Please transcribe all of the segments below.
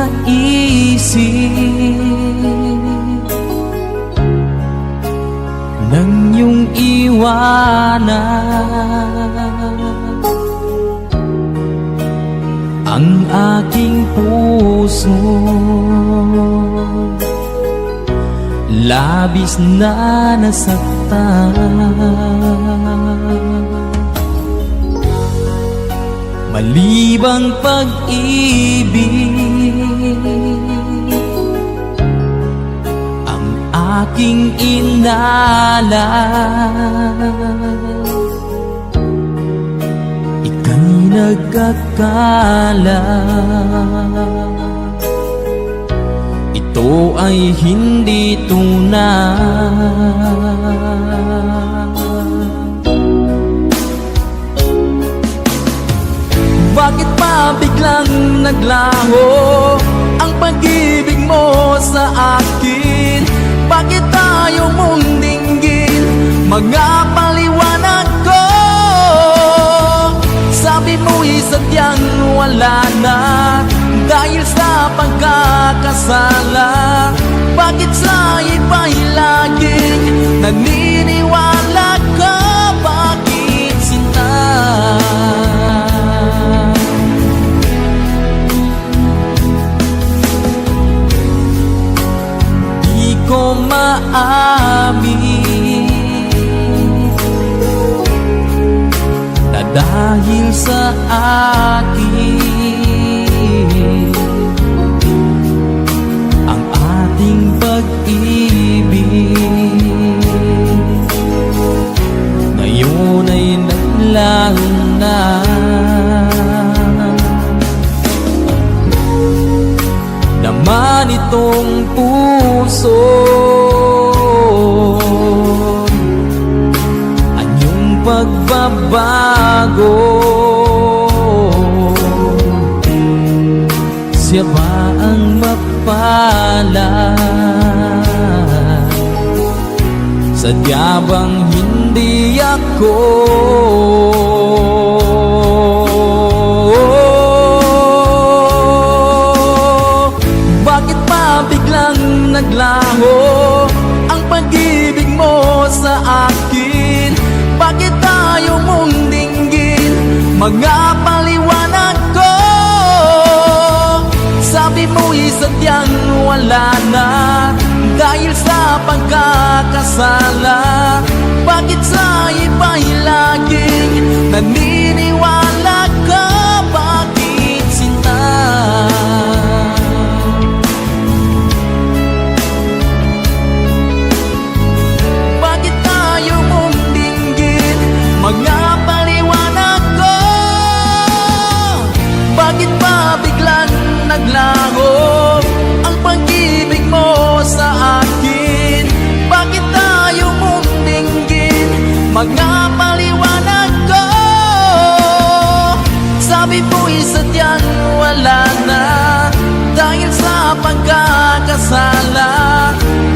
naisip nang iyong iwanan ang aking puso. Labis na nasaktan, malibang pag-ibig ang aking inalan. Ika'y nagkakala ito ay hindi tunay. Bakit pa biglang naglaho ang pag-ibig mo sa akin? Bakit ayaw mong dinggin mga paliwanag ko? Sabi mo'y sadyang wala na dahil sa pagkakasala. Bakit sa iba'y laging naniniwala ka? Bakit sinta? Di ko maamin na dahil sa akin ang ating pag-ibig ngayon ay naglaho na. Naman itong puso anyong pagbabago, siya ba ang mapalad? Sadya bang hindi ako? Bakit pa biglang naglaho ang pag-ibig mo sa akin? Bakit ayaw mong dinggin mga paliwanag ko? Sabi mo'y sadyang wala na dahil sa pagkakasala. Bakit sa iba'y laging naniniwala ka? Bakit sinta? Bakit ayaw mong dinggin mga paliwanag ko? Bakit pa biglang naglaho ang pag-ibig mo sa akin? Bakit ayaw mong dinggin mga paliwanag ko? Sabi mo'y sadyang wala na dahil sa pagkakasala.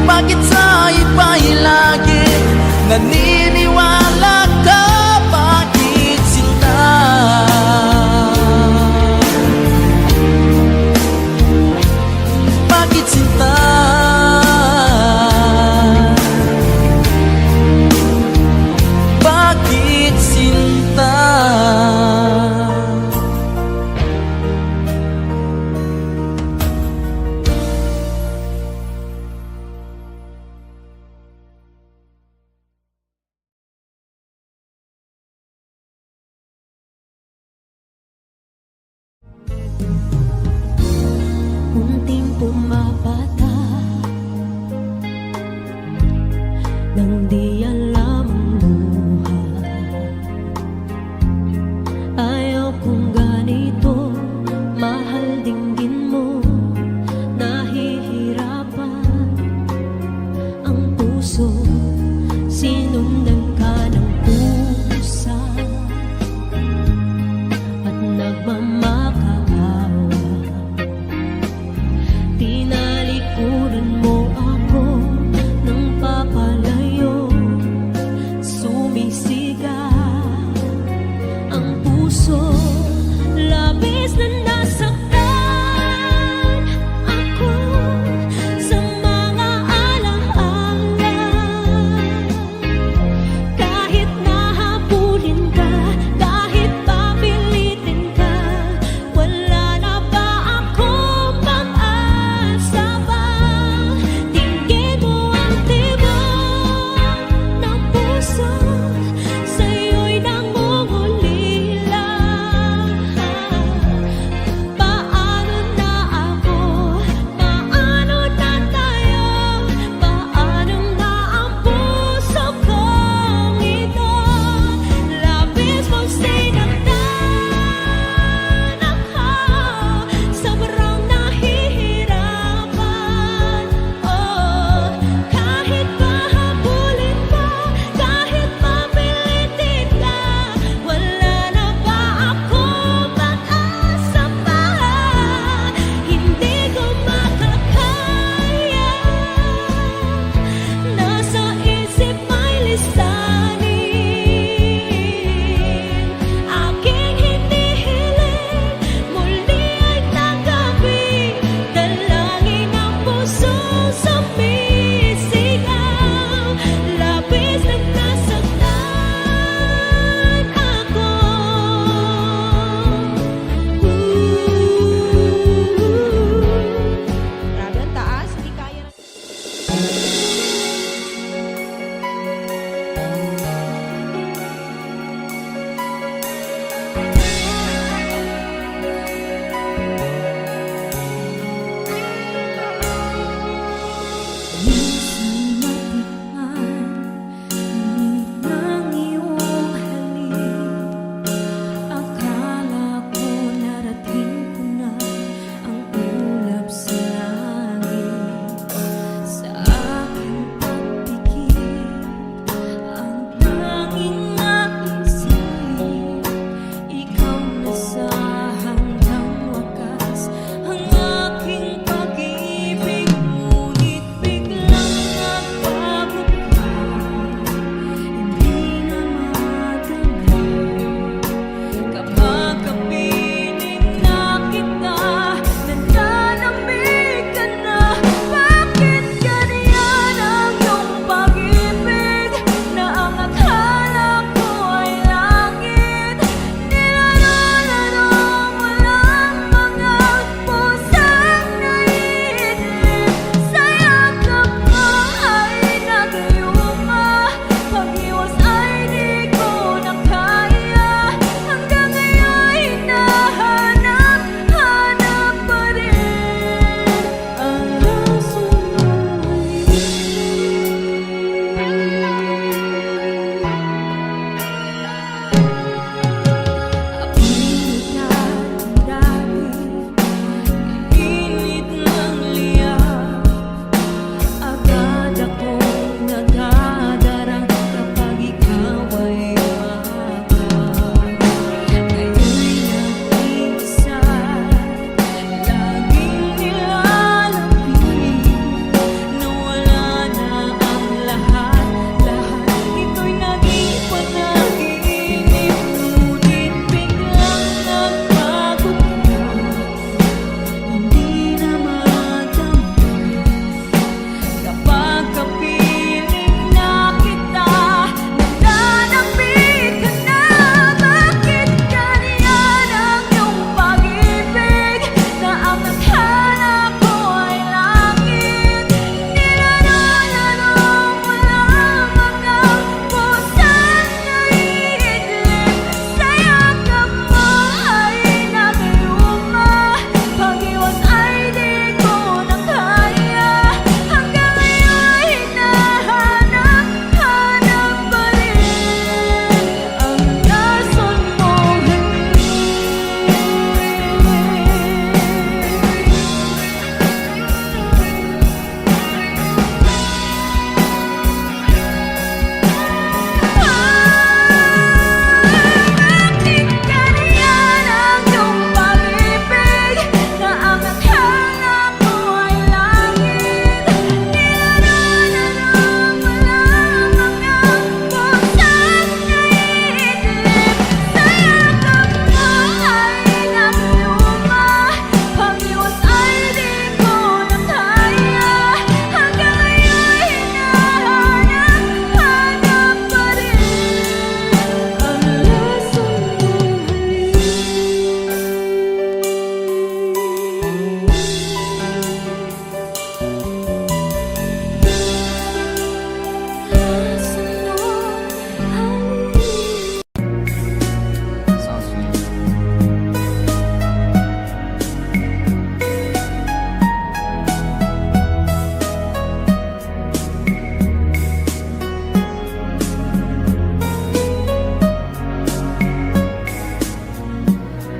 Bakit sa iba'y laging naniniwala ka? Bakit sinta? Bakit sinta? Bakit sinta? Unting pumapata nang di alam ang buhay. Ayaw kong ganito, mahal dinggin mo. Nahihirapan ang puso, sinundan ka ng pusa at nagmamakaawa. Tinalikuran mo ako ng papalayo, sumisigaw ang puso, labis na nasaktan.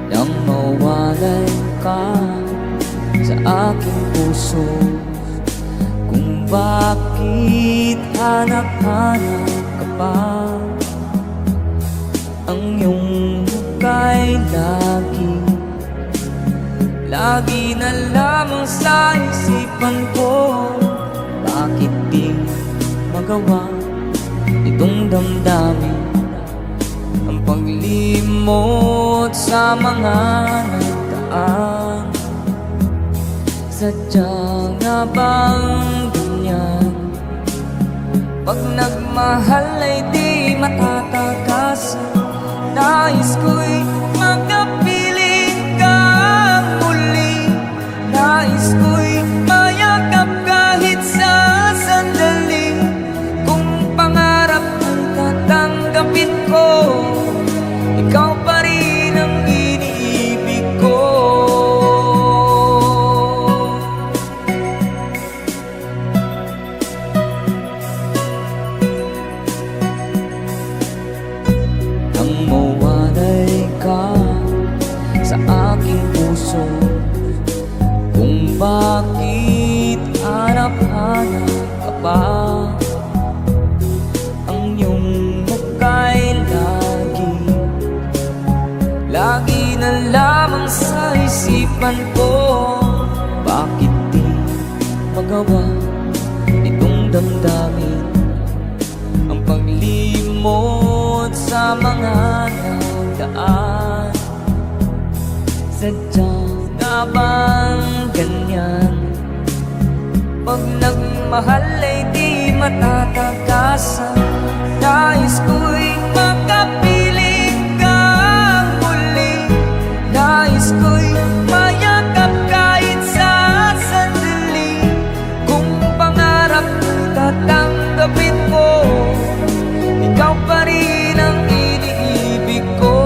nang mawalay ka sa aking puso. Kung bakit hanap-hanap ka pa, ang iyong muka'y lagi na lamang sa isipan ko. Bakit di magawa itong damdamin ang paglimot sa mga nagdaan? Sadya nga bang ganyan? Pag nagmahal ay di matatakasan. Nais ko'y makapiling kang muli. Nais ko'y mayakap kahit sa sandali. Kung pangarap ang tatanggapin ko, ikaw pa rin ang iniibig ko. Nang mawalay ka sa aking puso, kung bakit hanap-hanap ka pa, ang iyong muka'y lagi na lamang sa isipan ko. Bakit di magawa itong damdamin ang paglimot sa mga nagdaan? Sadya nga bang ganyan? Pag nagmahal ay di matatakasan. Nais ko'y makapiling kang muli. Nais ko'y mayakap kahit sa sandali. Kung pangarap ko'y tatanggapin ko, ikaw pa rin ang iniibig ko.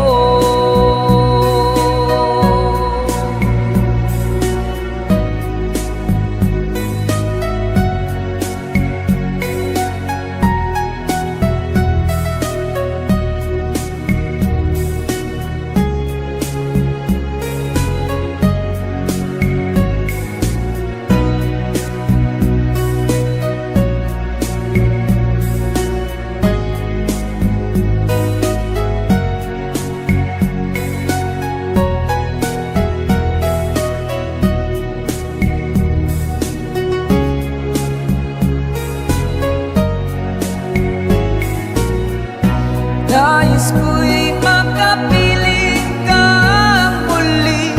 Nais ko'y makapiling kang muli.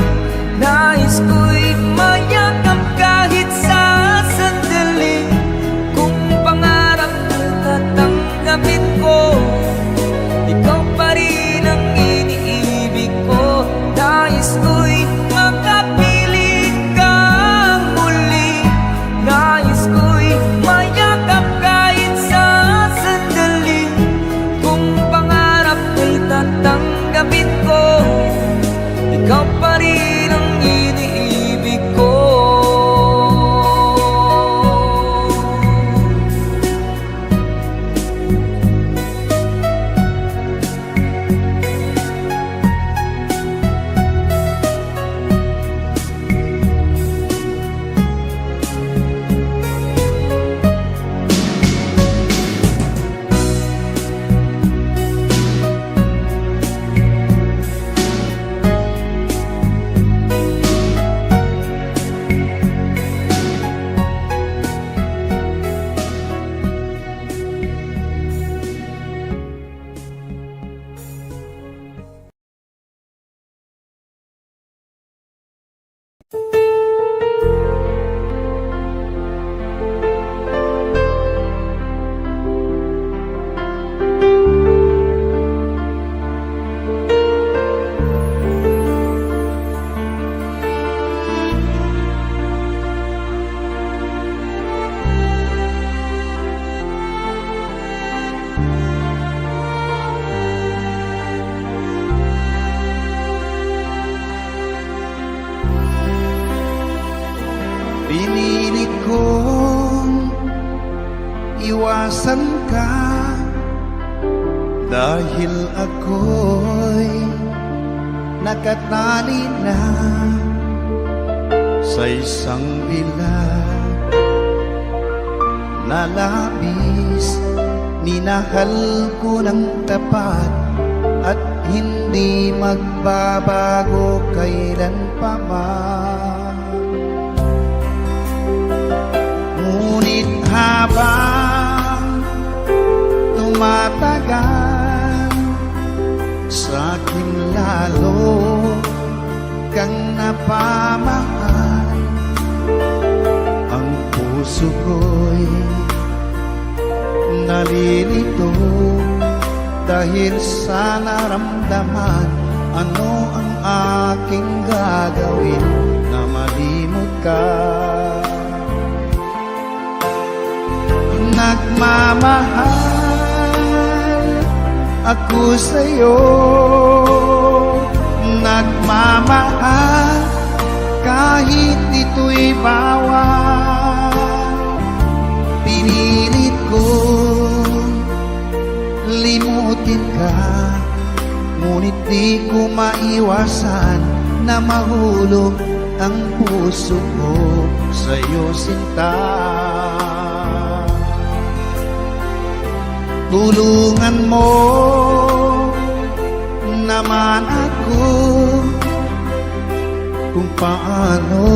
Nais ko'y mayakap kahit sa sandali. Kung pangarap ko'y tatanggapin ko, ikaw pa rin ang iniibig ko. Nais ko'y makapiling kang muli. Nais ko'y mayakap kahit sa sandali. Kung pangarap ko'y tatanggapin ko, ikaw pa rin ang iniibig ko. Pinilit kong iwasan ka dahil ako'y nakatali na sa isang bilag na labis. Minahal ko ng tapat at hindi magbabago kailan pa man. Ngunit habang tumatagal, sa'kin lalo kang napamahal. Ang puso ko'y nalilito dahil sa naramdaman. Ano ang aking gagawin na malimot ka? Nagmamahal ako sa'yo, nagmamahal kahit ito'y bawal. Pinilit ko limutin ka, ngunit di ko maiwasan na mahulog ang puso ko sa'yo, sinta. Tulungan mo naman ako kung paano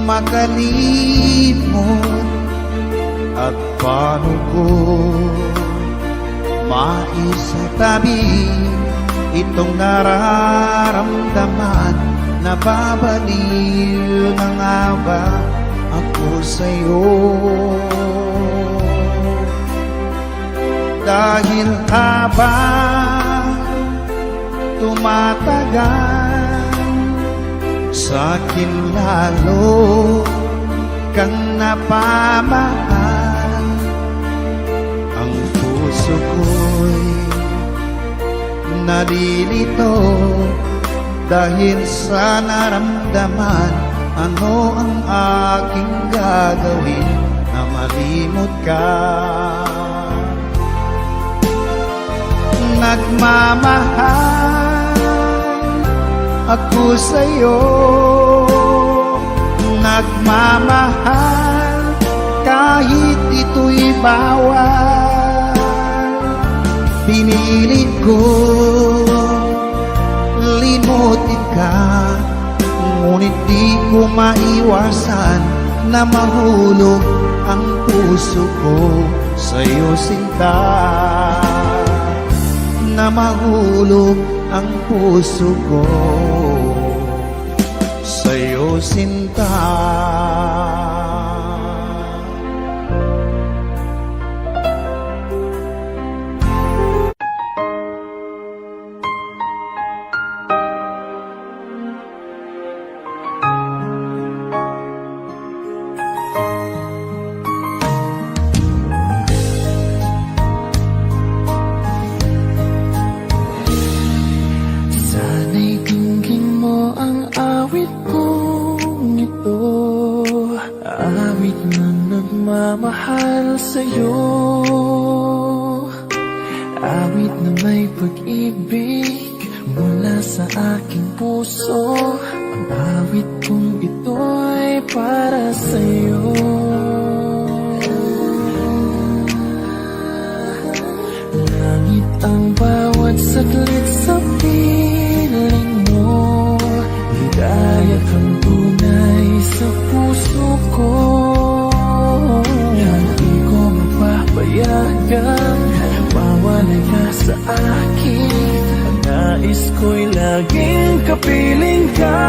makalimot at paano ko maisatabi itong nararamdaman. Nababaliw na nga ba ako sa'yo? Dahil habang tumatagal, sa'kin lalo kang napamahal. Ang puso ko'y nalilito dahil sa naramdaman. Ano ang aking gagawin na malimot ka? Nagmamahal ako sa'yo, nagmamahal kahit ito'y bawal. Pinilit ko limutin ka, ngunit di ko maiwasan na mahulog ang puso ko sa'yo, sinta. Na mahulog ang puso ko sa'yo, sinta. Mahal sa'yo, awit na may pag-ibig mula sa aking puso. Ang awit kong ito'y para sa'yo. Langit ang bawat saglit sa piling mo, higaya kang tunay sa puso ko. Payagang mawalay ka sa akin. Ang nais ko'y laging kapiling ka.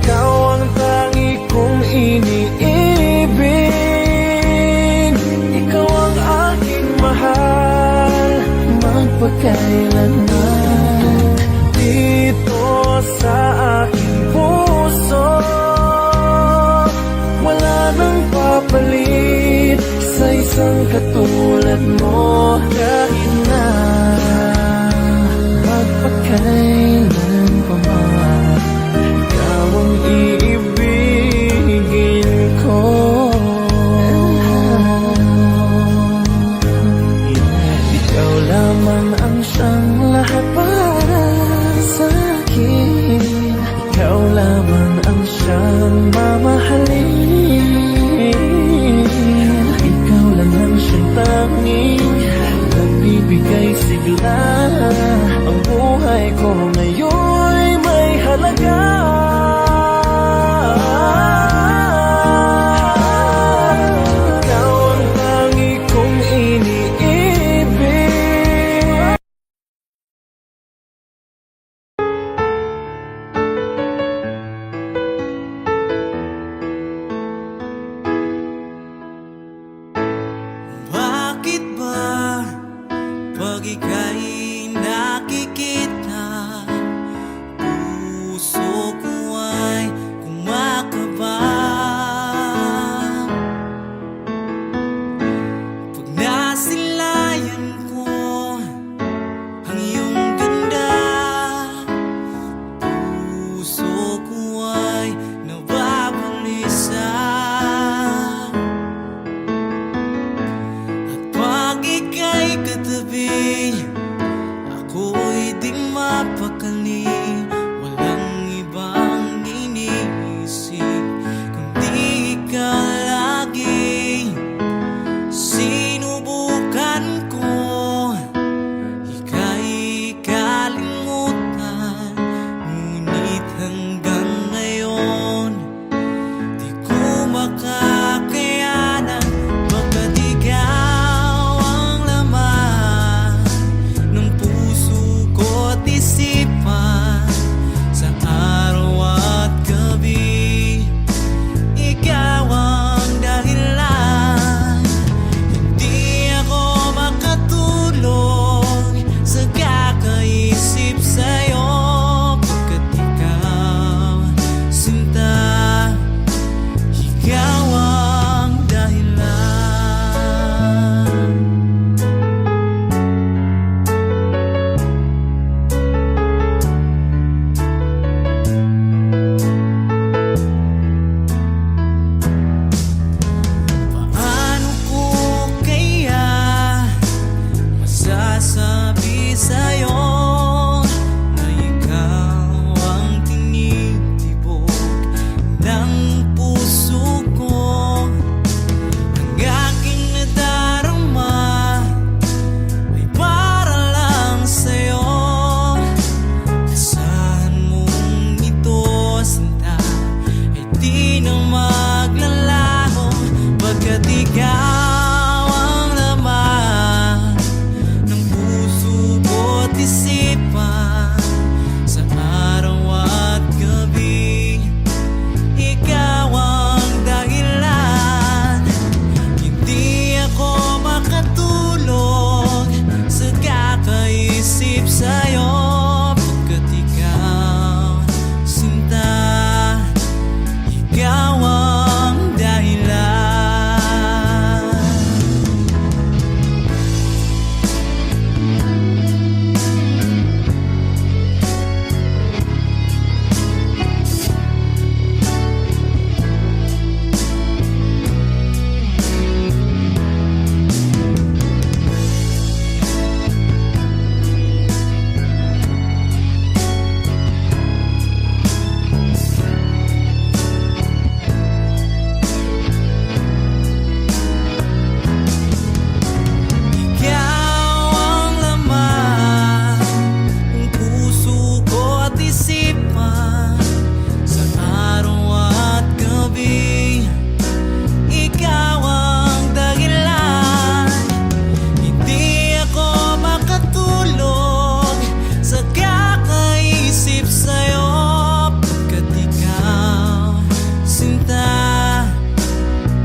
Ikaw ang tangi kong iniibig. Ikaw ang aking mahal, magpakailanman. Dito sa aking puso papalit sa isang katulad mo. Kahit na magpakailan pa man, ikaw ang iibigin ko. tanging nagbibigay sigla. Ang buhay ko ngayon may halaga. Ikaw ang tangi kong iniibig. Bakit ba pag ika'y nakikita, puso ko ay kumakaba? Pag nasilayan ko ang iyong ganda, puso ko ay nababalisa. Pag ika'y katabi, ako'y di mapakali. Walang ibang iniisip kundi ikaw lagi. Sinubukan ko ika'y kalimutan, ngunit hanggang ngayon di ko makakayanan. Pagkat ikaw ang laman ng puso ko't isipan, sa araw at gabi ikaw ang dahilan. Hindi ako makatulog sa kakaisip sa'yo, pagkat ikaw, sinta, ikaw ang dahilan. Paano ko kaya masasabi sa'yo na ikaw ang tinitibok ng puso ko? Ang aking nadarama ay para lang sa'yo. Asahan mong ito, sinta, ay di na maglalaho, pagkat ikaw ang laman ng puso ko't isipan, sa araw at gabi ikaw ang dahilan. Hindi ako makatulog sa kakaisip sa'yo, pagkat ikaw, sinta, ikaw ang dahilan. Ikaw ang laman ng puso ko't isipan, sa araw at gabi ikaw ang dahilan. Hindi ako makatulog sa kakaisip sa'yo, pagkat ikaw, sinta,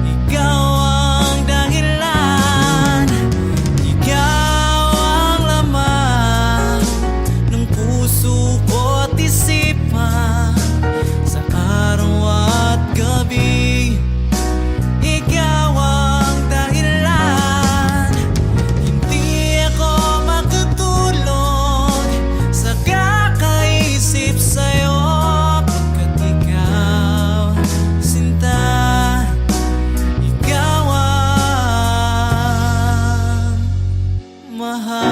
ikaw ang dahilan. Ikaw ang laman ng puso ko't isipan, sa araw at gabi ikaw ang dahilan. Hindi ako makatulog sa kakaisip sa'yo, pagkat ikaw, sinta, ikaw ang mahal.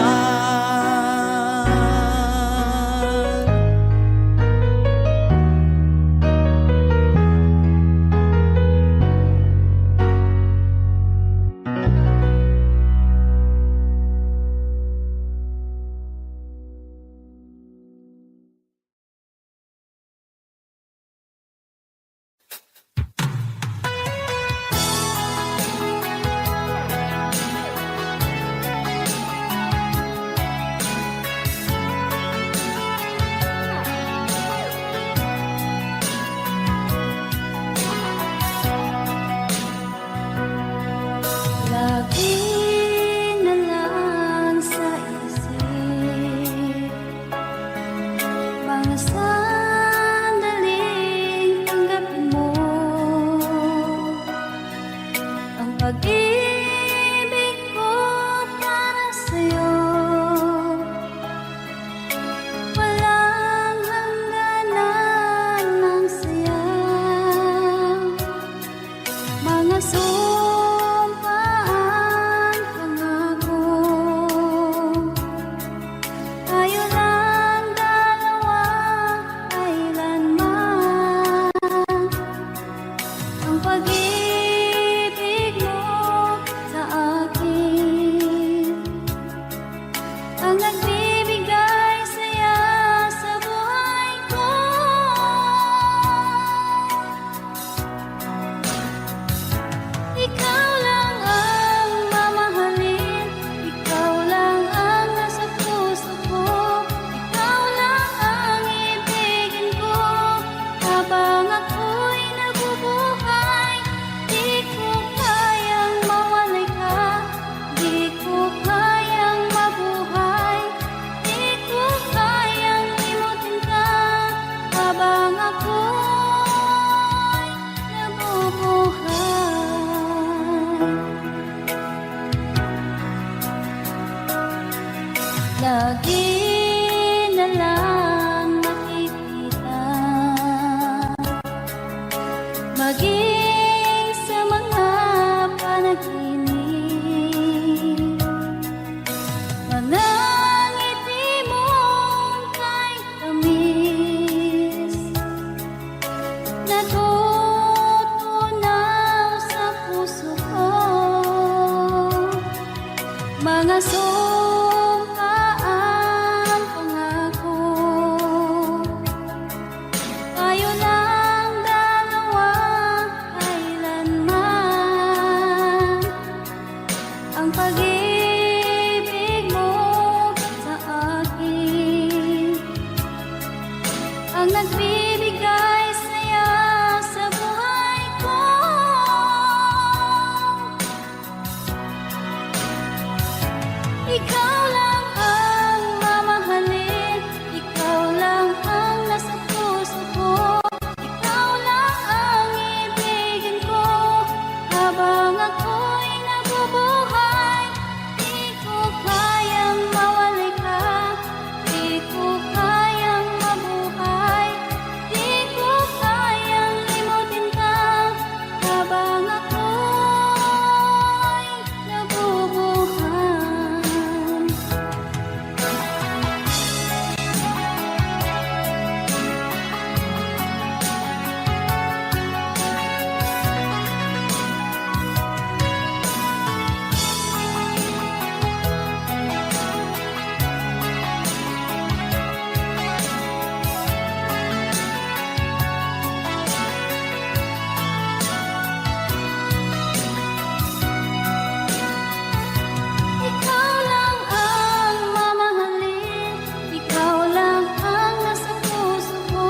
lagi na lang makikita, maging sa mga panaginip, mga ngiti mong kay tamis, natutunaw sa puso ko, mga sumpaang pangako. Tayo lang dalawa kailanman, ang pag-ibig mo sa akin ang nagbibigay saya sa buhay ko. Ikaw lang ang mamahalin, ikaw lang ang nasa puso ko, ikaw lang ang ibigin ko habang ako'y nabubuhay. Di ko kayang mawalay ka, di ko kayang mabuhay, di ko kayang limutin ka habang ako'y nabubuhay. Ikaw lang ang mamahalin, ikaw lang ang nasa puso ko,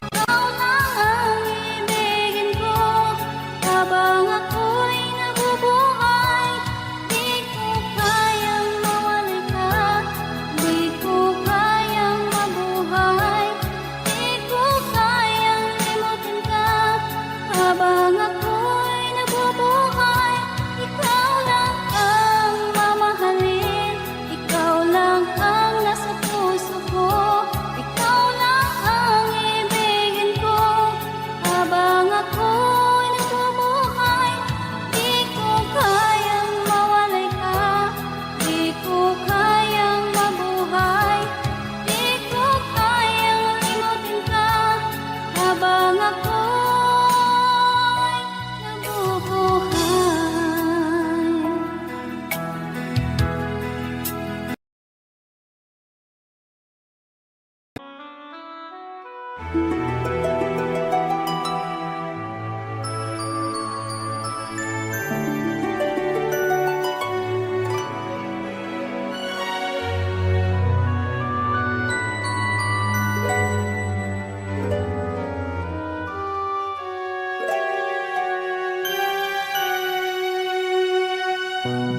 ikaw lang ang ibigin ko habang ako'y nabubuhay. Di ko kayang mawalay ka, di ko kayang mabuhay, di ko kayang limutin ka habang ako'y nabubuhay. Ikaw lang ang mamahalin, ikaw lang ang nasa puso ko, ikaw lang ang ibigin ko habang ako'y nabubuhay. Di ko kayang mawalay ka, di ko kayang mabuhay, di ko kayang limutin ka habang ako'y nabubuhay.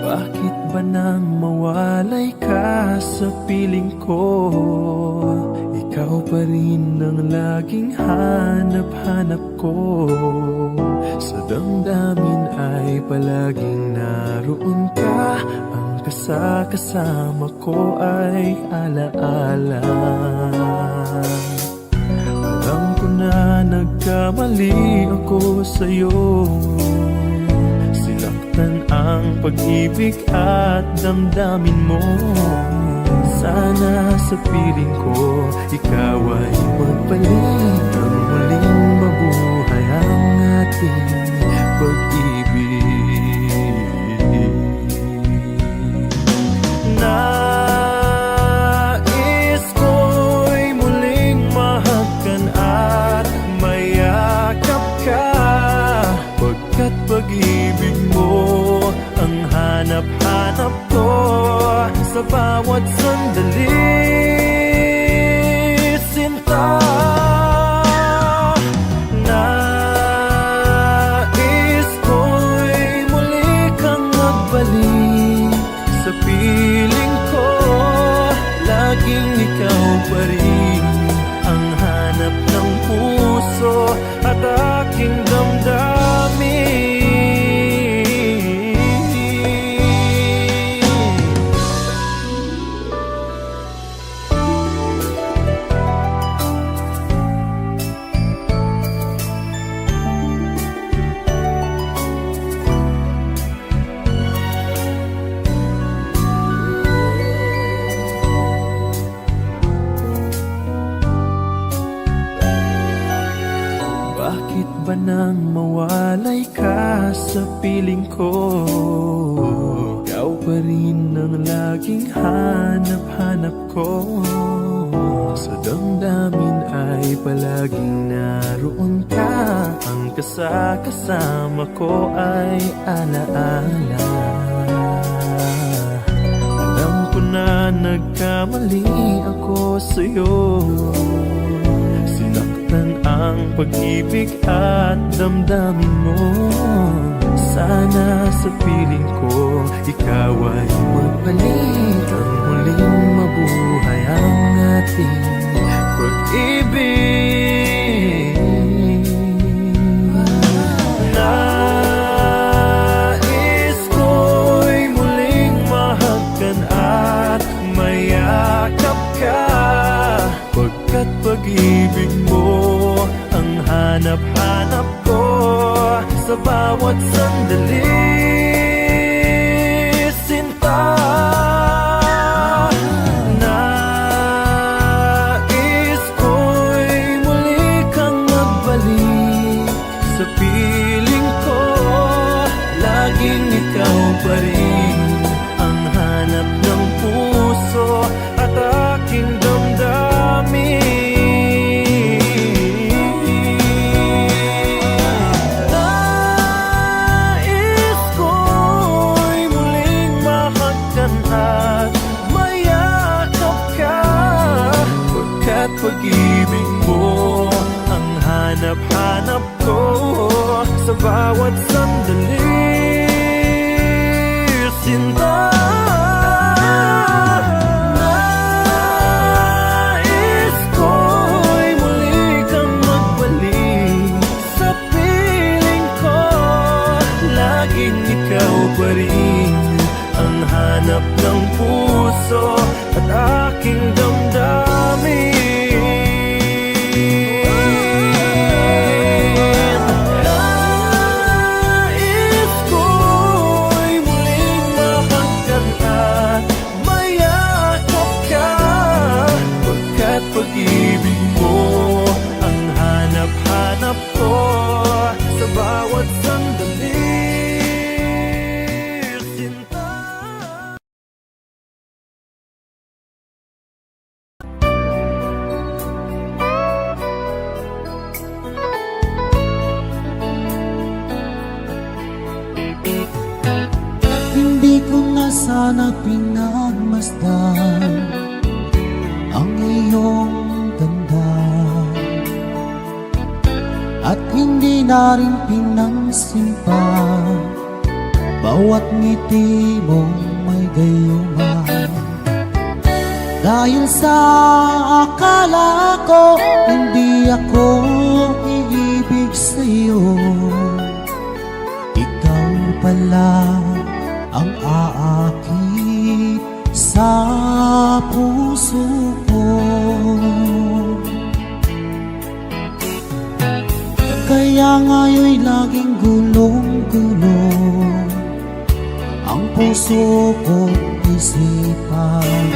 Bakit ba nang mawalay ka sa piling ko? Ikaw pa rin ang laging hanap-hanap ko. Sa damdamin ay palaging naroon ka, ang kasama ko ay alaala. Alam ko na nagkamali ako sa'yo, sinaktan ang pag-ibig at damdamin mo. Sana sa piling ko ikaw ay magbalik, ang muling mabuhay ang ating pag-ibig. Nais ko'y muling mahagkan at mayakap ka, pagkat pag-ibig mo ang hanap-hanap ko sa bawat sandali, sinta. Nais ko'y muli kang magbalik sa piling ko, laging ikaw pa rin ang hanap ng puso at aking damdamin. nang mawalay ka sa piling ko. Ikaw pa rin ang laging hanap-hanap ko. Sa damdamin ay palaging naroon ka. Ang kasama ko ay alaala. Alam ko na nagkamali ako sa'yo. Sinaktan ang pag-ibig at damdamin mo. Sana sa piling ko ikaw ay magbalik. Ang muling mabuhay ang ating pag-ibig. Nais ko'y muling mahagkan at mayakap ka. Pagkat pag-ibig mo ang hanap-hanap ko sa bawat sandali, sinta. Nais ko'y muli kang magbalik sa piling ko. Laging ikaw pa rin ang hanap ng puso at aking damdamin. Pag-ibig mo ang hanap-hanap ko sa bawat sandali, sinta. Nais ko'y muli kang magbalik sa piling ko. Laging ikaw pa rin ang hanap ng puso at aking damdamin. Pag-ibig mo ang hanap-hanap ko sa bawat sandali, sinta. Hindi ko na sana pinagmasdan ang iyong ganda, at hindi na rin pinansin pa bawat ngiti mong may gayuma. Dahil sa akala ko hindi ako iibig sa'yo, ikaw pala ang aakit sa puso ko. Kaya nga'yo'y laging gulong-gulong ang puso ko't isipan.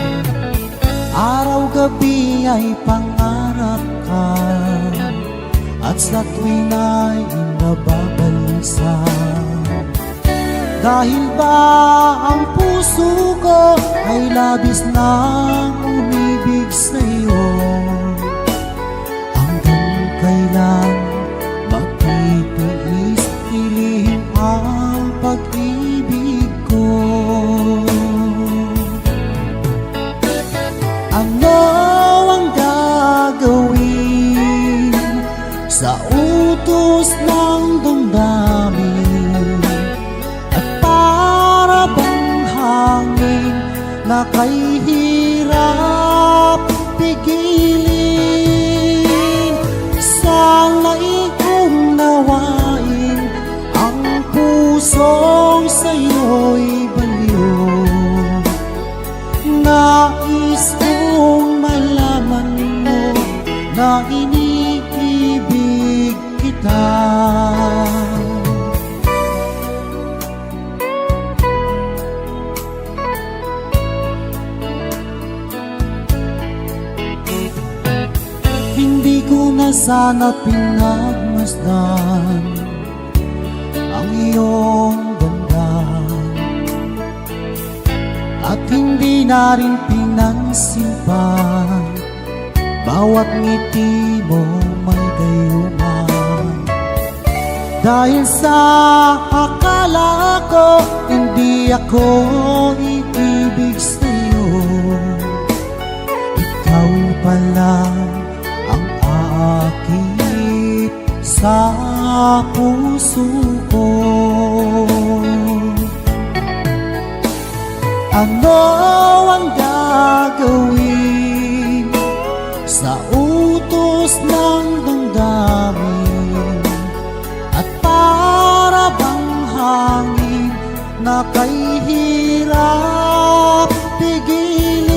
Araw-gabi ay pangarap ka, at sa tuwin ay nababalisa. Dahil ba ang puso ko ay labis nang umibig sa'yo? Hanggang kailan magtitiis piliin ang pag-ibig ko? Ano ang gagawin sa utos ng damdamin? At para bang hangin na kay hirap pigilin? Sana'y unawain ang pusong sa'yo'y baliw. Nais kong malaman mo na iniibig kita. Hindi ko na sana pinagmasdan pinagmasdan ang iyong ganda at hindi na rin pinansin pa bawat ngiti mo may gayuman. Dahil sa akala ko hindi ako iibig sa'yo, ikaw pala ang aakit sa puso ko. Ano ang gagawin sa utos ng damdamin at para bang hangin na kay hirap pigilin?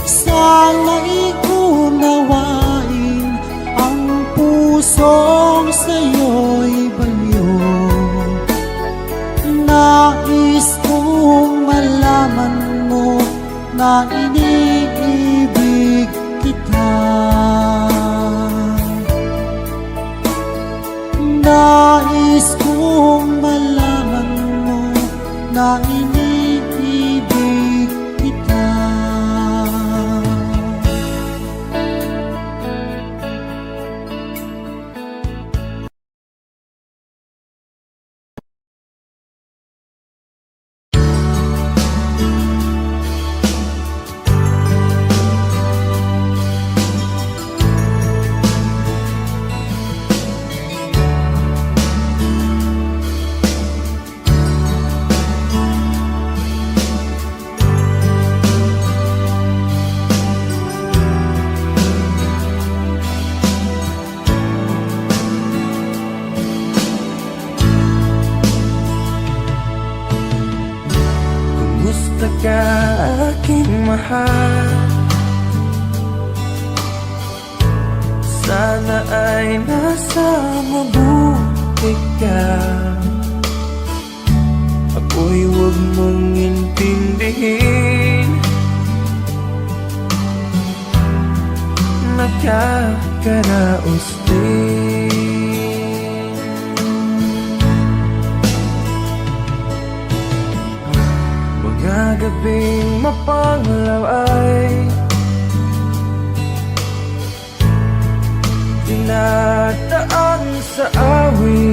Sana'y unawain ang pusong sa'yo'y baliw. Nais kong malaman mo na iniibig kita. Nais kong malaman mo na iniibig kita. Kumusta ka aking mahal? Sana ay nasa mabuti ka. Ako'y huwag mong intindihin, nakakaraos din. Mga gabing mapanglaw ay dinadaan sa awitin.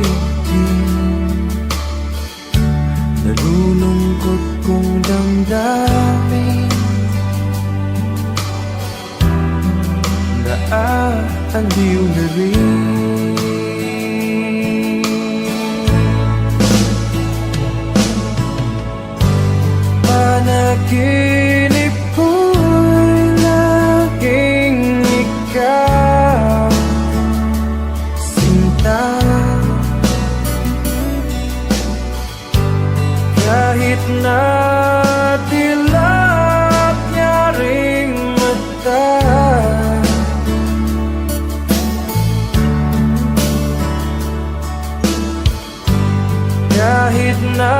Nalulungkot kong damdamin, naaaliw na rin. Panaginip ko'y laging ikaw, sinta. Kahit na dilat niya ring mata, kahit na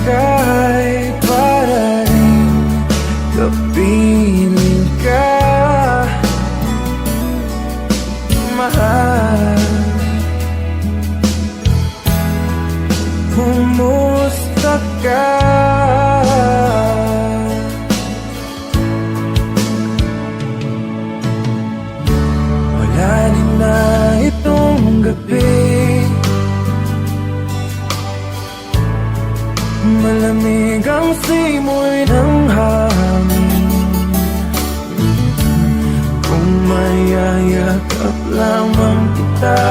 kay para rin kapiling ka, mahal. Kumusta ka? Wala rin na itong gabi, malamig ang simoy ng hangin. Kung mayayakap lamang kita,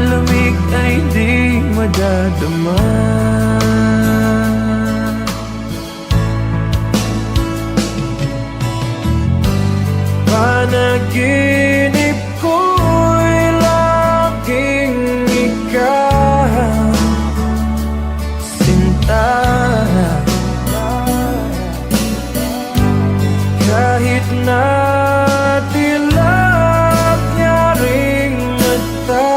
lamig ay di madadama. Panaginip ko'y laging ikaw, kahit na dilat niya ring mata,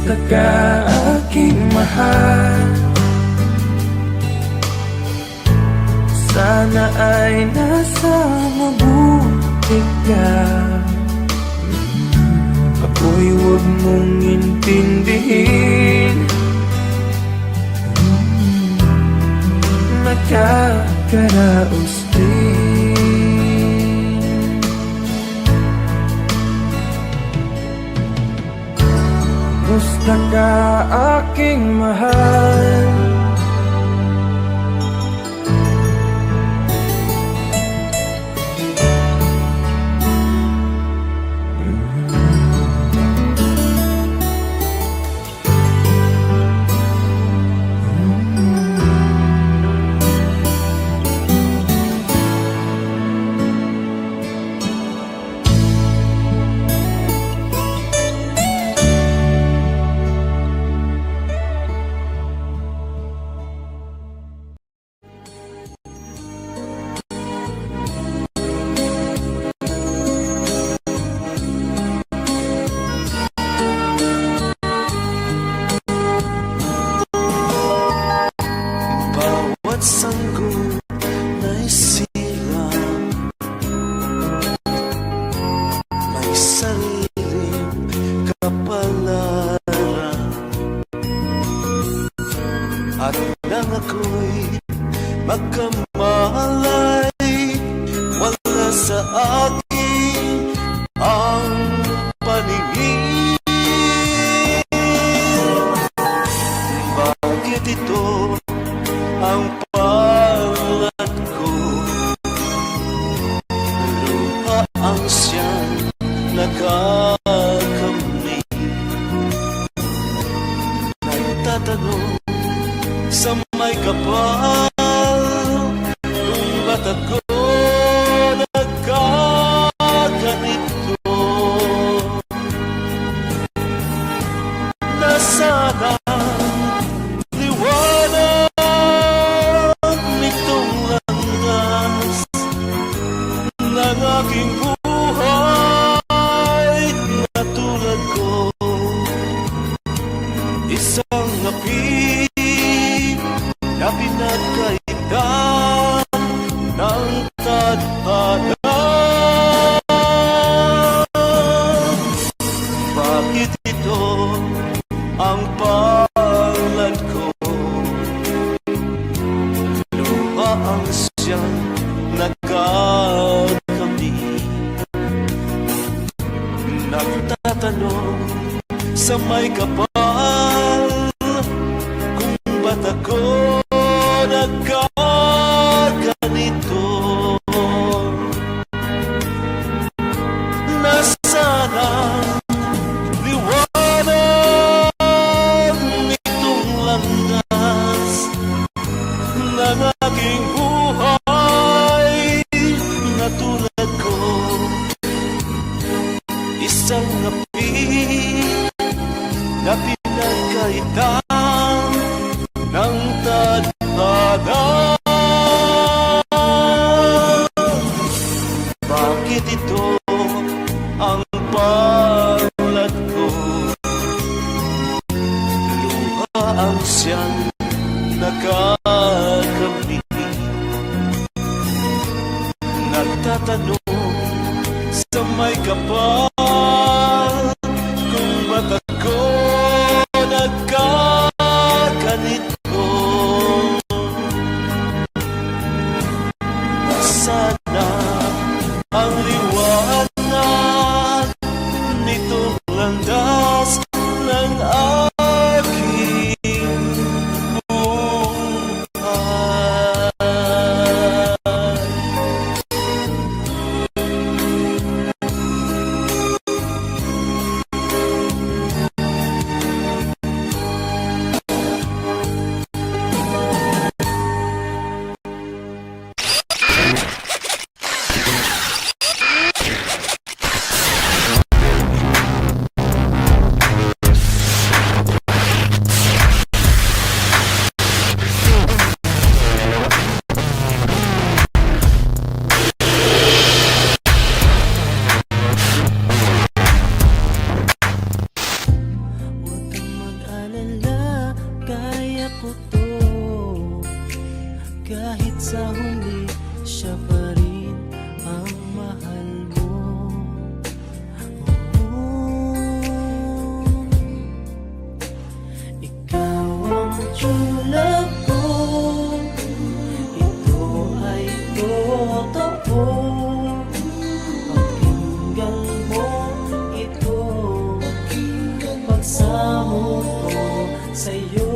Musta ka aking mahal? Sana ay nasa mabuti ka. Ako'y huwag mong intindihin, nakakaraos din. Musta ka aking mahal? Bawat sanggol na'y sira, may sariling kapalaran, at nang ako'y magkamalay, wala sa akin ang paningin. Bakit ito ang palad ko? Luha ang siyang nagkakamay. Nagtatanong sa may kapal, kung ba't ako nagkaganito? Nasaan ang liwanag nitong landas ng aking buhay na tulad ko? Isang api na pinagkaitan ng tadhana. Bakit ito ang palad ko? Luha ang siyang nagkakamay. Nagtatanong sa may kapal, kung ba't ako nagkaganito? Nasaan ang liwanag nitong landas ng aking buhay na tulad ko? Isang api na pinagkaitan ng tadhana. Bakit ito ang palad ko? Luha ang siyang nagkakamay. Nagtatanong sa may kapal, kung ba't ako nagkaganito? Nasaan ang liwanag nitong landas ng aking buhay? ko to. Kahit sa huli, siya pa rin ang mahal mo. Ikaw ang true love ko. Ito ay totoo. Pakinggan mo ito. Pagsamo ko sa'yo.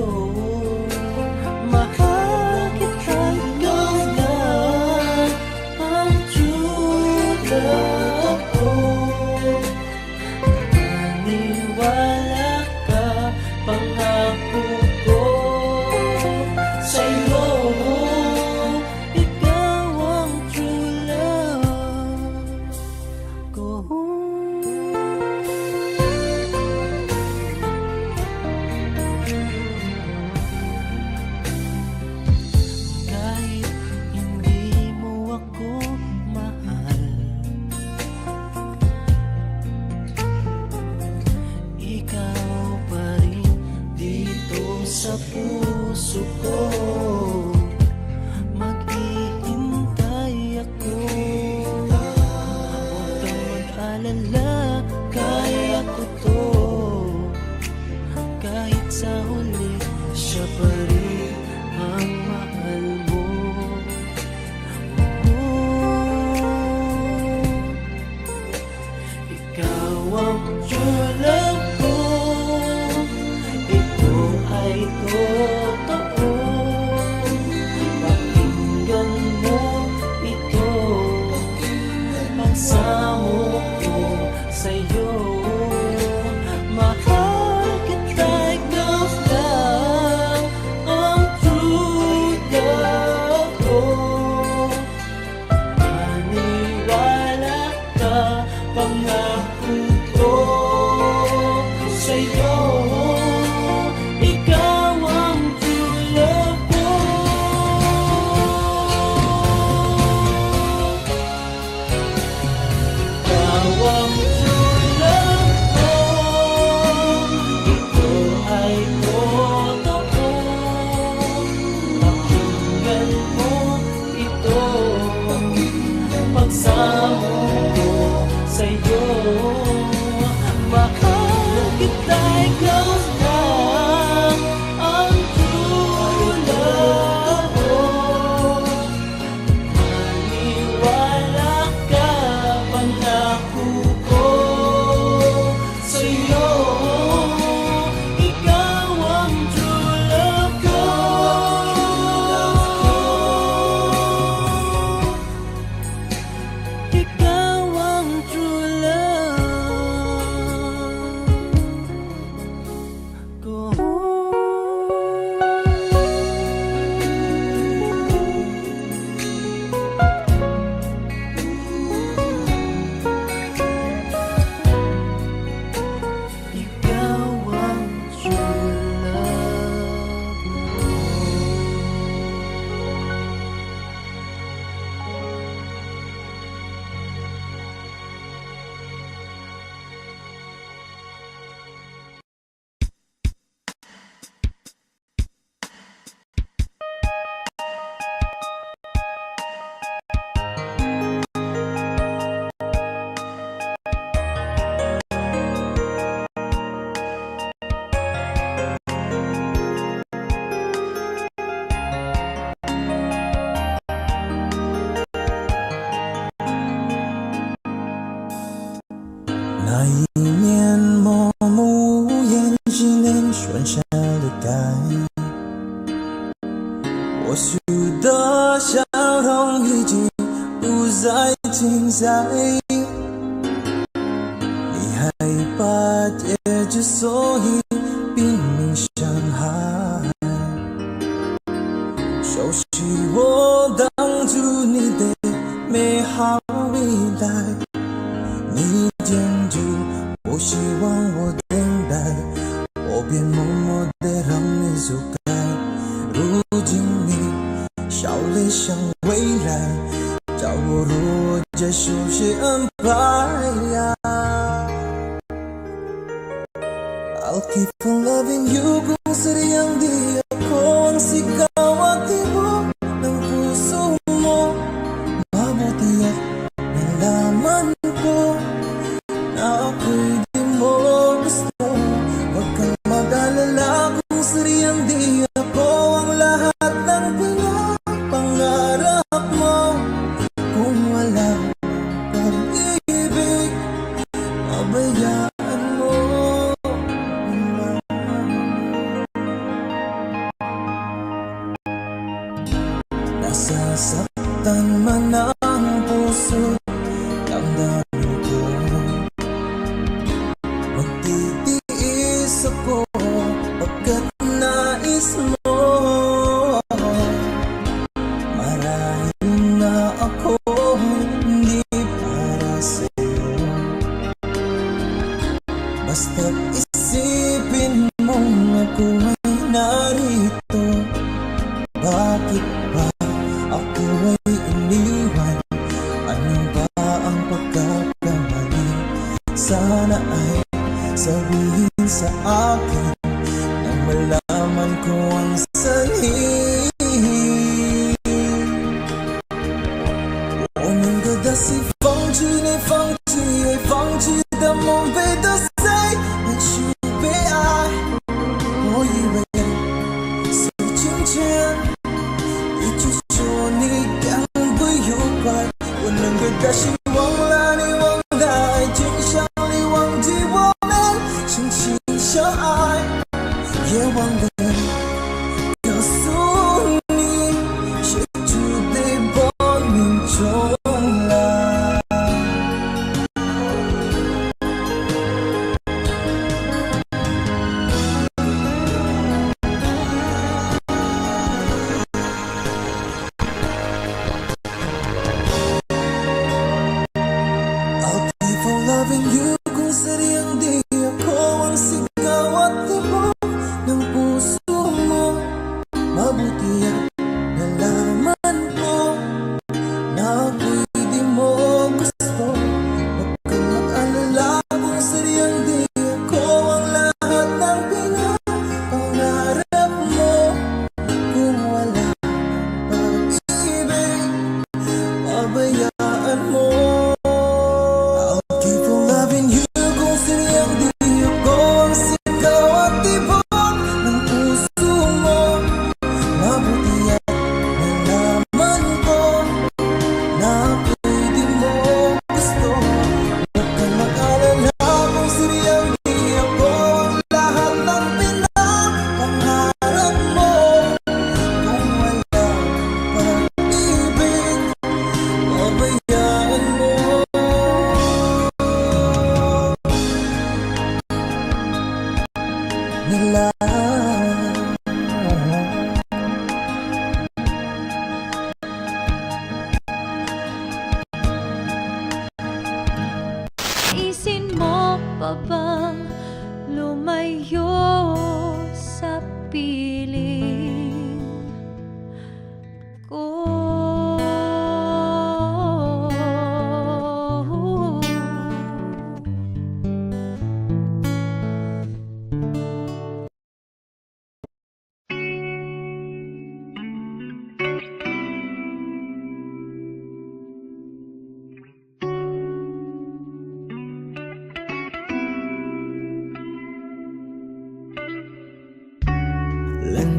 Mahal kita, ikaw lang ang true love ko. Maniwala ka, pangako ko sa'yo. Ikaw ang true love ko. Kahit hindi mo ako mahal, ikaw pa rin dito sa puso ko. Maghihintay ako. Huwag kang mag-alala, kaya ko to. Kahit sa huli, siya pa rin ang mahal mo. Ikaw ang true love ko. Ito ay totoo. Pakinggan mo ito. Pagsamo ko sa'yo. Mahal kita, ikaw lang ang true love ko. Maniwala ka, pangako ko sa'yo. Ikaw ang true love ko. Ikaw ang true love ko. Ito ay totoo. Pakinggan mo ito. Pagsamo ko sa'yo. Mahal kita, ikaw lang ang true love ko. Maniwala ka, pangako ko sa'yo. Ikaw ang true love ko. Ikaw ang true love ko. Ikaw ang true love ko.那一年默默无言，只能选下了该。我许的笑容已经不再精彩，你害怕结局，所以拼命伤害。熟悉我当初你的美好未来，你坚住，不希望我等待，我便默默地让你走开。如今你笑脸向未来，叫我如何接受谁安排呀？I'll keep on loving you kung sa yang di ako Masasaktan man ang puso, damdamin ko. Magtitiis ako pagkat nais mo. Marahil na ako hindi para sa'yo. Basta't isipin mong ako ay narito. Bakit ba ako ay iniwan? Ano ba ang pagkakamali? Sana ay sabihin sa akin nang malaman ko ang sanhi. 我们隔的是放弃你，放弃也放弃的梦被的谁能去被爱？我以为是今天，你就说你感不愉快。我能给的希望让你忘带，尽想你忘记我们曾经相爱，也忘了告诉你，谁注定亡命中来。I'll keep on loving you kung sadyang di ako ang sigaw at tibok ng puso mo. Mabuti at nalaman ko na ako'y di mo gusto. Huwag kang mag-alala kung sadyang di ako ang lahat ng pinapangarap mo. Kung wala pag-ibig, pabayaan mo. I'll keep on loving you kung sadyang di ako ang sigaw at tibok ng puso mo. Mabuti at nalaman ko na ako'y di mo gusto. Huwag kang mag-alala kung sadyang di ako ang lahat ng pinapangarap mo. Kung wala pag-ibig, pabayaan mo. Nila Isin mo pa bang lumayo sa piling ko?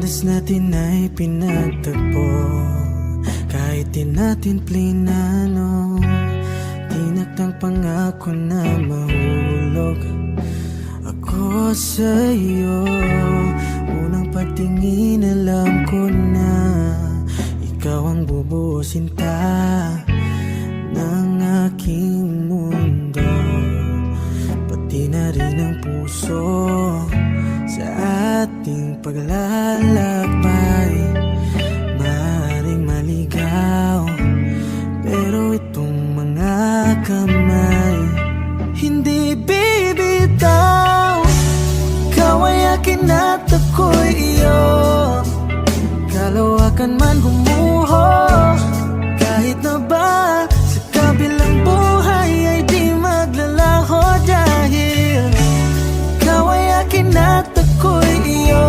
landas natin ay pinagtagpo, kahit di natin plinano. Tinakdang pangako na mahulog ako sa'yo. Unang pagtingin alam ko na ikaw ang bubuo sinta ng aking mundo. Pati na rin ang puso sa ating paglalakbay. Maaaring maligaw, pero itong mga kamay hindi bibitaw. Ikaw ay akin at ako'y iyo. Kalawakan man gumuho, kahit na ba sa kabilang buhay ay di maglalaho. Dahil ikaw ay akin at ako'y iyo.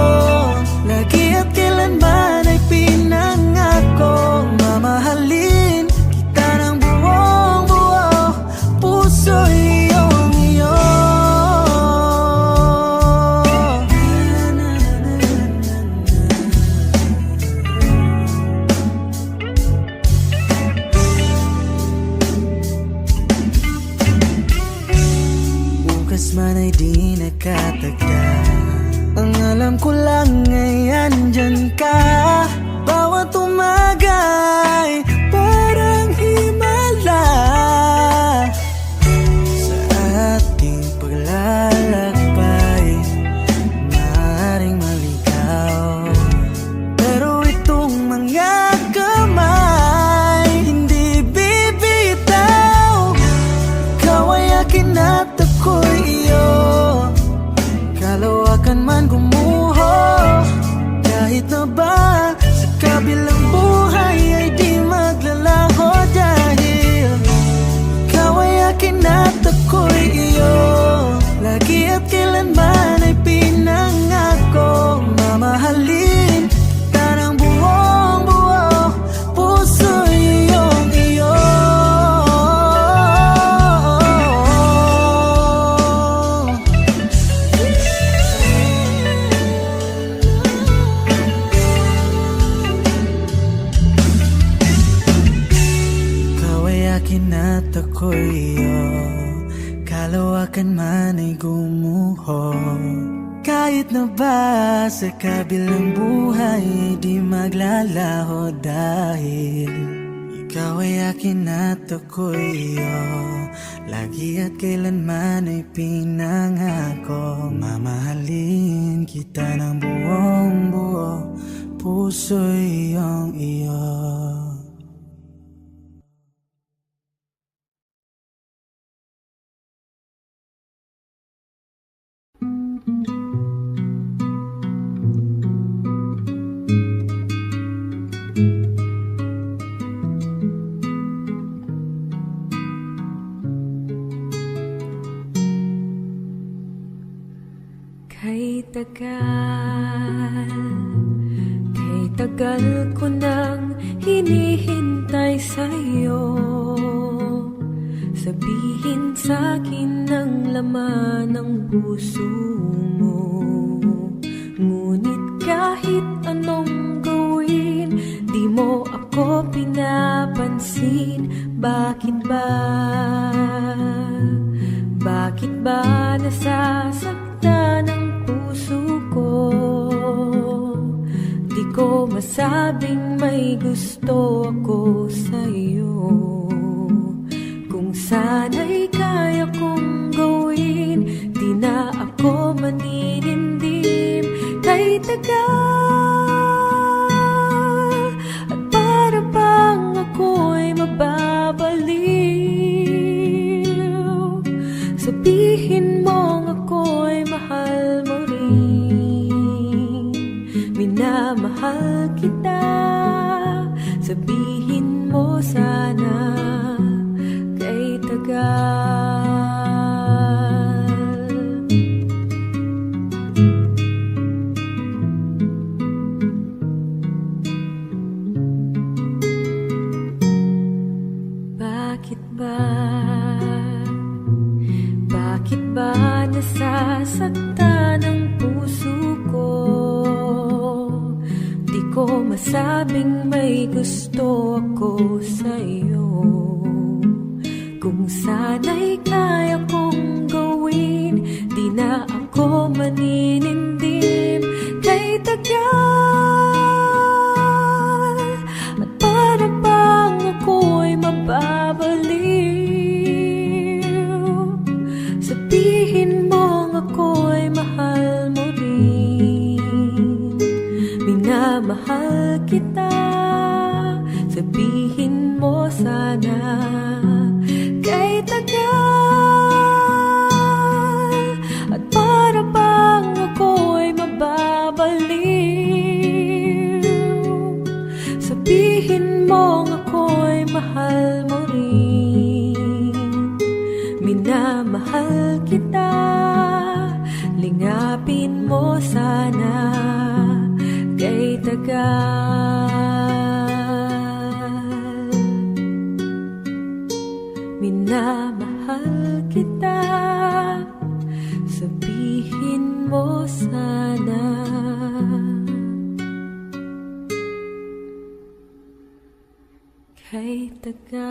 Lagi at kailanman ay pinangakong mamahalin kita ng buong buo. Puso iyong iyo. Bukas man ay di nakatagda, ang alam ko lang ay andyan ka bawat umaga. kalawakan man gumuho. Kahit na ba sa kabilang buhay ay di maglalaho, dahil ikaw ay akin at ako'y iyo. Lagi at kailanman ay pinangako, mamahalin kita ng buong buo, puso'y iyong iyo. Ikaw ay akin at ako'y iyo. Kalawakan man ay gumuho. Kahit na ba sa kabilang buhay ay di maglalaho, dahil ikaw ay akin at ako'y iyo. Lagi at kailanman ay pinangako, mamahalin kita ng buong buo, puso'y iyong iyo. Kay tagal ko nang hinihintay sa'yo. Sabihin sa'kin ang laman ng puso mo. Ngunit kahit anong gawin, di mo ako pinapansin. Bakit ba? Bakit ba nasasaktan ang puso ko? Di ko masabing may gusto ako sa'yo. Kung sana'y kaya kong gawin, di na ako maninindim. Kay tagal at para bang ako'y mababaliw. Sabihin mong ako'y mahal mo rin, minamahal kita. Sabihin mo sana kay tagal. Bakit ba? Bakit ba nasasaktan ang puso ko? Di ko masabing may gusto ako sa'yo. Kung sana'y kaya kong gawin, di na ako maninindim. Kay tagal at para bang ako'y mababaliw. Sabihin mong ako'y mahal mo rin, minamahal kita. Sabihin mo sana kay tagal at para bang ako'y mababaliw. Sabihin mong ako'y mahal mo rin, minamahal kita. Lingapin mo sana kay tagal, minamahal kita. Sabihin mo sana kay tagal.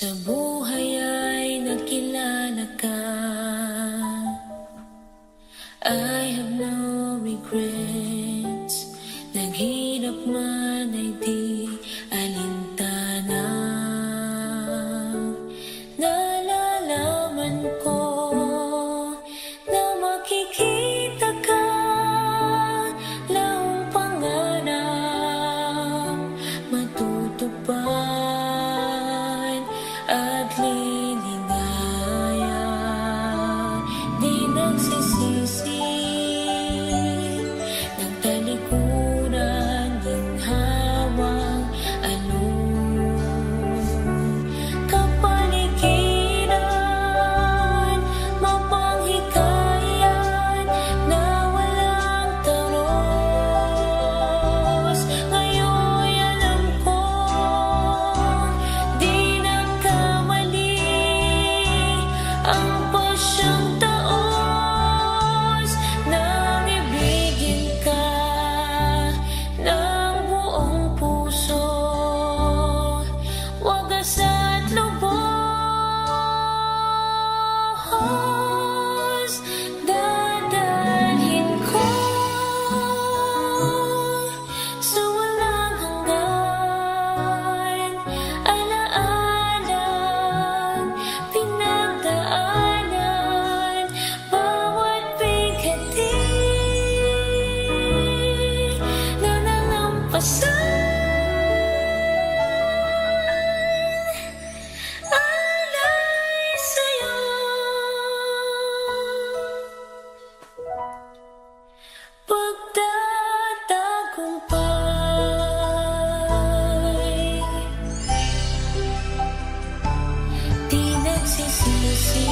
sa buhay ay nakilala ka. I have no regrets. Naghirap man ay di alintana. Nalalaman ko na makikita ka. Laong pangarap matutupad at liligaya. Di nagsisisi ng talikuran, ginhawang alon. Kapaligiran, mapanghikayan na walang taros. Ngayon'y alam ko, di nagkamali ang pasyang taos nang ibigin ka ng buong puso. Wagas at lubos, dadalhin ko sa walang hanggan. Alaalang pinagdaanan, bawat bigati na nalampasan. Alay sa'yo. Pagtatagumpay, di nagsisisi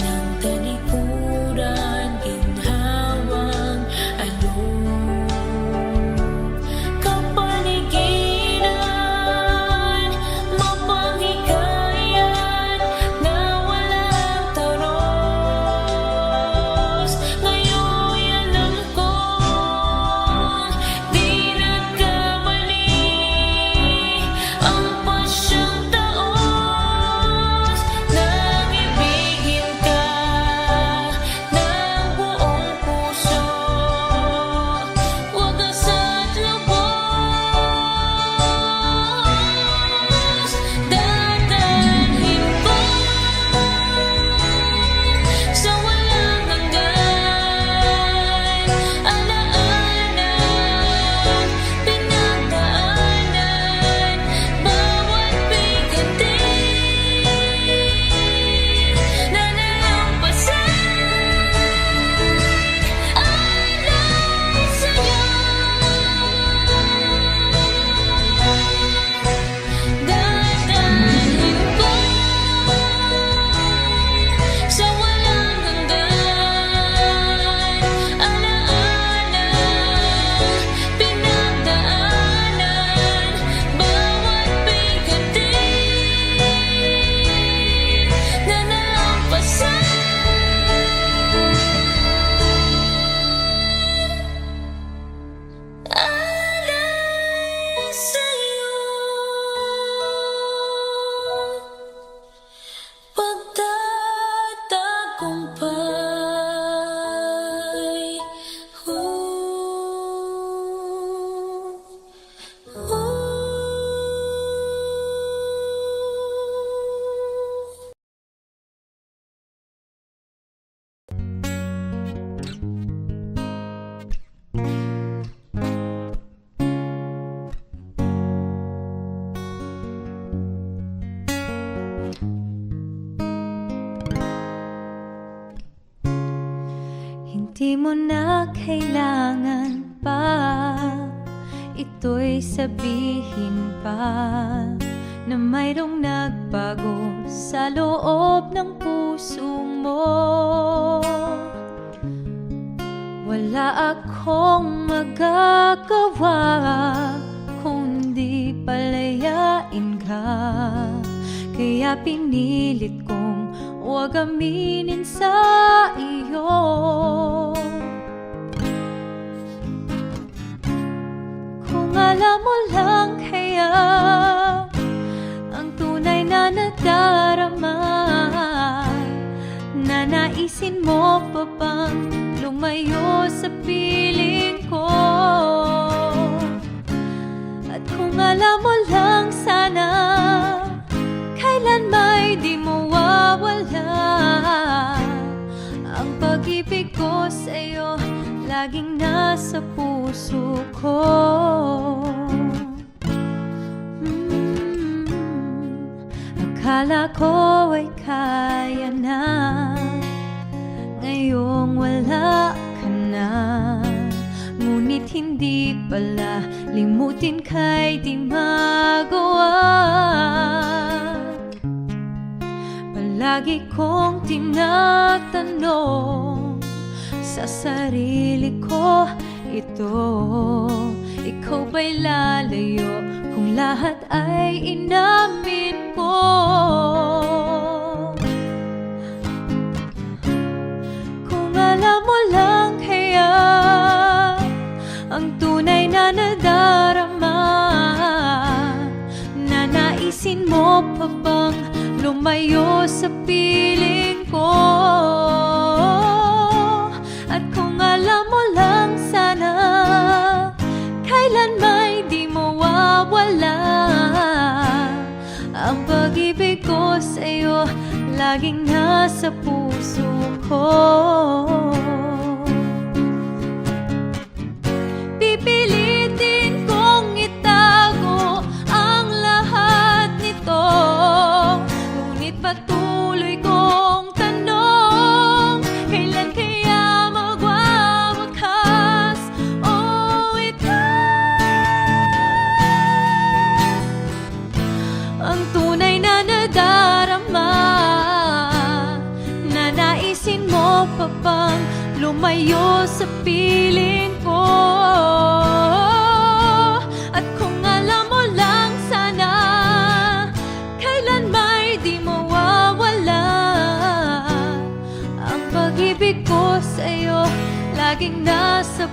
ng talikuran, ginhawang alon. Kapaligiran, mapanghikayan na walang taros. Ngayon'y alam ko, di nagkamali ang pasyang taos nang ibigin ka ng buong puso. Wagas at lubos, dadalhin ko sa walang hanggan. Alaalang pinagdaanan, bawat bigati na nalampasan. Alay sa'yo. Dadalhin ko sa walang hanggan. Alaalang pinagdaanan, bawat bigati na nalampasan. Alay sa'yo. Pagtatagumpay, Hindi mo na kailangan pa ito'y sabihin pa na mayroong nagbago sa loob ng puso mo. Wala akong magagawa kundi palayain ka. Kaya pinilit kong huwag aminin sa iyo. Kung alam mo lang kaya ang Naisin mo pa bang lumayo sa piling ko? At kung alam mo lang sana, kailan may di mawawala ang pag-ibig ko sa'yo, laging nasa puso ko. Akala ko ay kaya na, ngayong wala ka na. Ngunit hindi pala, limutin kay di magawa. Palagi kong tinatanong sa sarili ko ito, ikaw ba'y lalayo kung lahat ay inamin ko? Kung alam mo lang kaya ang tunay na nadarama, na naisin mo pa bang lumayo sa piling ko? At kung alam mo lang sana, kailan may di mawawala ang pag-ibig ko sa'yo, laging nasa puso ko. Pipilitin kong itago ang lahat nito, ngunit patuloy kong tanong, kailan kaya magwawakas? Oh, ang tunay na nadarama, na naisin mo pa bang lumayo sa piling ko? At kung alam mo lang sana, kailan may di mawawala ang pag-ibig ko sa'yo, laging nasa